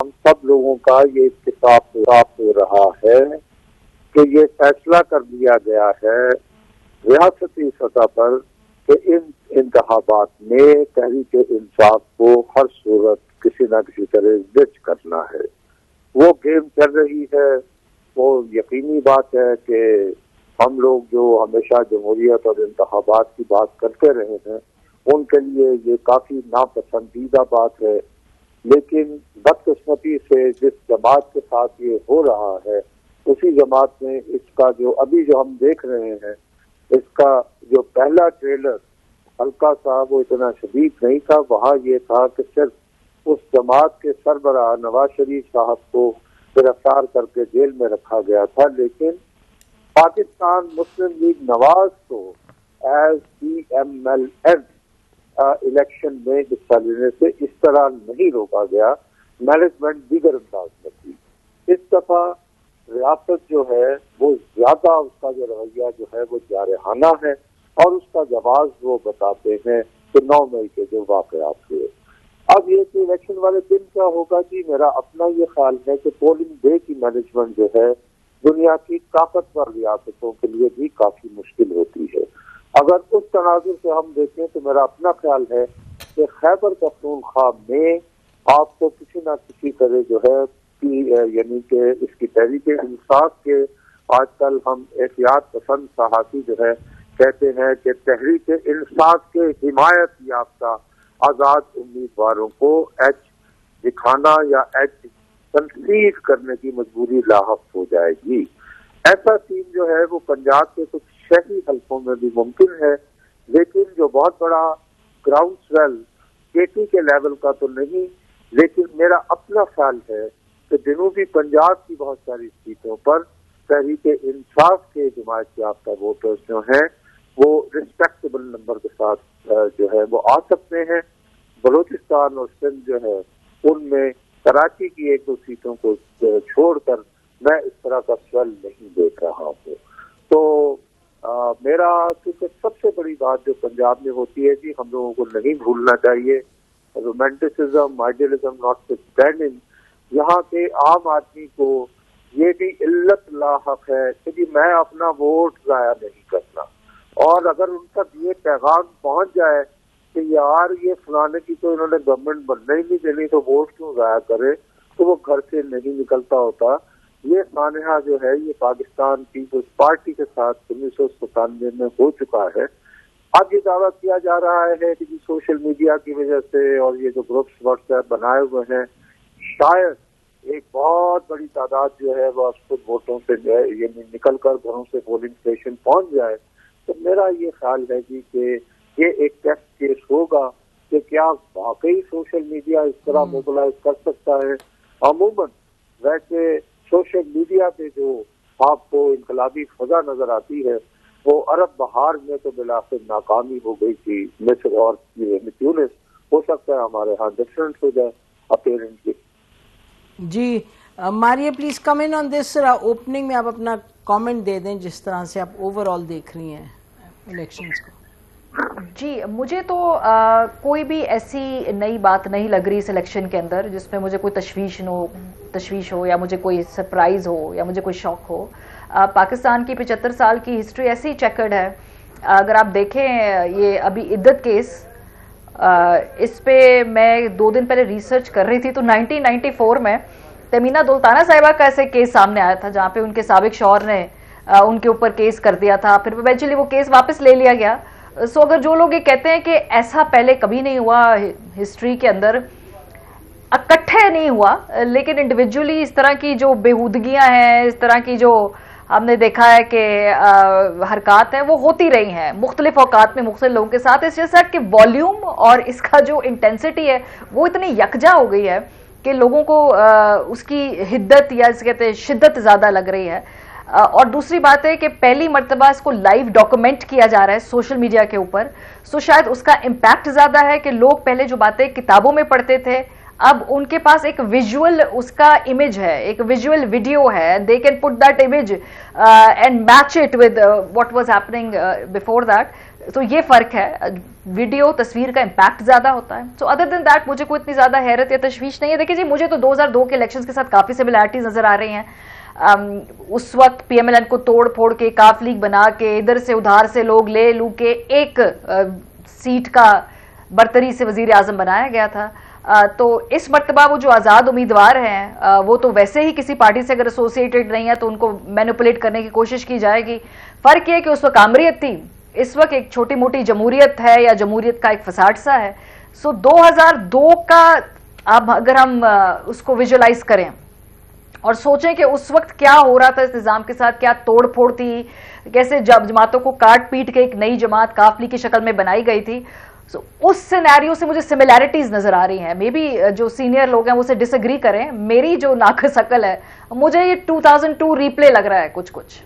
हम सब लोगों का ये इत्तेफाक हो रहा है कि ये फैसला कर लिया गया है रियासती सतह पर कि इन इंतखाबात में तहरीक इंसाफ को हर सूरत किसी न किसी तरह जिद करना है। वो गेम चल रही है। वो यकीनी बात है कि हम लोग जो हमेशा जमहूरियत और इंतखाबात की बात करते रहे हैं उनके लिए ये काफी नापसंदीदा बात है, लेकिन बदकिस्मती से जिस जमात के साथ ये हो रहा है उसी जमात में इसका जो अभी जो हम देख रहे हैं इसका जो पहला ट्रेलर हल्का सा वो इतना शदीद नहीं था। वहाँ ये था कि सिर्फ उस जमात के सरबराह नवाज शरीफ साहब को गिरफ्तार करके जेल में रखा गया था, लेकिन पाकिस्तान मुस्लिम लीग नवाज को एज PMLN इलेक्शन में हिस्सा लेने से इस तरह नहीं रोका गया। मैनेजमेंट दीगर अंदाज में थी। इस दफा रियासत जो है वो ज्यादा उसका जो रवैया जो है वो जारहाना है और उसका जवाब वो बताते हैं कि 9 मई के जो वाकयात हुए। अब ये कि इलेक्शन वाले दिन क्या होगा जी, मेरा अपना ये ख्याल है कि पोलिंग डे की मैनेजमेंट जो है दुनिया की ताकतवर रियासतों के लिए भी काफी मुश्किल होती है। अगर उस तनाजुर से हम देखें तो मेरा अपना ख्याल है कि खैबर पख्तूनख्वा में आपको किसी न किसी तरह जो है यानी कि इसकी तहरीक इंसाफ के आजकल हम एहतियात पसंद सहाफ़ी जो है कहते हैं कि तहरीक इंसाफ के हिमायत याफ्ता आज़ाद उम्मीदवारों को एच दिखाना या एच तनसीब करने की मजबूरी लाहक हो जाएगी। ऐसा सीन जो है वो पंजाब के कुछ शहरी हल्कों में भी मुमकिन है, लेकिन जो बहुत बड़ा ग्राउंड स्वेल केटी के लेवल का तो नहीं, लेकिन मेरा अपना ख्याल है कि जनूबी पंजाब की बहुत सारी सीटों पर तहरीक इंसाफ के हिमायत याफ्ता वोटर्स जो हैं वो रिस्पेक्टेबल नंबर के साथ जो है वो आ सकते हैं। बलूचिस्तान और सिंध जो है उनमें कराची की 1-2 सीटों को छोड़कर मैं इस तरह का स्वेल नहीं देख रहा हूँ। तो मेरा क्योंकि सबसे बड़ी बात जो पंजाब में होती है जी, हम लोगों को नहीं भूलना चाहिए, रोमांटिसिज्म आइडियलिज्म नॉटविथस्टैंडिंग, यहाँ के आम आदमी को ये भी इल्लत लाहक है कि मैं अपना वोट जाया नहीं करना, और अगर उनका ये पैगाम पहुंच जाए कि यार ये फलाने की तो इन्होंने गवर्नमेंट बनने ही नहीं देनी तो वोट क्यों जाया करे, तो वो घर से नहीं निकलता होता। ये सानहा जो है ये पाकिस्तान पीपल्स पार्टी के साथ 1997 में हो चुका है। अब ये दावा किया जा रहा है कि सोशल मीडिया की वजह से और ये जो ग्रुप्स व्हाट्सएप बनाए हुए हैं शायद एक बहुत बड़ी तादाद जो है वो खुद वोटों से ये निकल कर घरों से पोलिंग स्टेशन पहुंच जाए। तो मेरा ये ख्याल है जी कि ये एक टेस्ट केस होगा कि क्या वाकई सोशल मीडिया इस तरह मोबिलाइज कर सकता है। अमूमन वैसे सोशल मीडिया पे जो आपको इनकलाबी फजा नजर आती है वो अरब बहार में तो बिलाखिर नाकामी हो गई थी। मिस्र और ट्यूनिस हो सकता है हमारे यहाँ डिफरेंट हो जाए अपेरेंटली। जी Maria please come in on this. Opening में आप अपना कमेंट दे दें जिस तरह से आप ओवरऑल देख रही हैं इलेक्शंस को। जी मुझे तो कोई भी ऐसी नई बात नहीं लग रही इस इलेक्शन के अंदर जिसमें मुझे कोई तशवीश हो या मुझे कोई सरप्राइज हो या मुझे कोई शौक हो। पाकिस्तान की 75 साल की हिस्ट्री ऐसी चेकर्ड है। अगर आप देखें ये अभी इद्दत केस, इस पे मैं 2 दिन पहले रिसर्च कर रही थी तो 1994 में तमीना दुल्ताना साहिबा का ऐसे केस सामने आया था जहां पे उनके साबिक शौहर ने उनके ऊपर केस कर दिया था, फिर इवेंचुअली वो केस वापस ले लिया गया। सो अगर जो लोग ये कहते हैं कि ऐसा पहले कभी नहीं हुआ हिस्ट्री के अंदर, इकट्ठे नहीं हुआ लेकिन इंडिविजुअली इस तरह की जो बेहूदगियां हैं, इस तरह की जो हमने देखा है कि हरकत है वो होती रही हैं मुख्तलिफ औकात में मुख्तलिफ लोगों के साथ। इस जैसा कि वॉल्यूम और इसका जो इंटेंसिटी है वो इतनी यकजा हो गई है कि लोगों को उसकी हिद्दत या इसे कहते हैं शिद्दत ज्यादा लग रही है। और दूसरी बात है कि पहली मर्तबा इसको लाइव डॉक्यूमेंट किया जा रहा है सोशल मीडिया के ऊपर, सो शायद उसका इम्पैक्ट ज्यादा है कि लोग पहले जो बातें किताबों में पढ़ते थे अब उनके पास एक विजुअल उसका इमेज है, एक विजुअल वीडियो है, they can put that image and match it with what was happening before that. तो ये फर्क है, वीडियो तस्वीर का इम्पैक्ट ज्यादा होता है। सो अदर देन दैट मुझे कोई इतनी ज्यादा हैरत या तशवीश नहीं है। देखिए जी, मुझे तो 2002 के इलेक्शंस के साथ काफी सिमिलैरिटीज नजर आ रही हैं। उस वक्त पीएमएलएन को तोड़ फोड़ के काफ लीग बना के इधर से उधार से लोग ले लू के एक सीट का बरतरी से वजीर आजम बनाया गया था। तो इस मर्तबा वो जो आज़ाद उम्मीदवार हैं वो तो वैसे ही किसी पार्टी से अगर एसोसिएटेड नहीं है तो उनको मैनिपुलेट करने की कोशिश की जाएगी। फर्क ये है कि उस वक्त आमरीत थी, इस वक्त एक छोटी मोटी जमहूरियत है या जमहूरियत का एक फसाड सा है। सो 2002 का अब अगर हम उसको विजुअलाइज करें और सोचें कि उस वक्त क्या हो रहा था इस निज़ाम के साथ, क्या तोड़ फोड़ थी, कैसे जमातों को काट पीट के एक नई जमात काफली की शक्ल में बनाई गई थी। So, उस सिनेरियो से मुझे सिमिलैरिटीज नजर आ रही हैं। मे बी जो सीनियर लोग हैं वो उसे डिसएग्री करें, मेरी जो नाकस अकल है मुझे ये 2002 रिप्ले लग रहा है कुछ कुछ।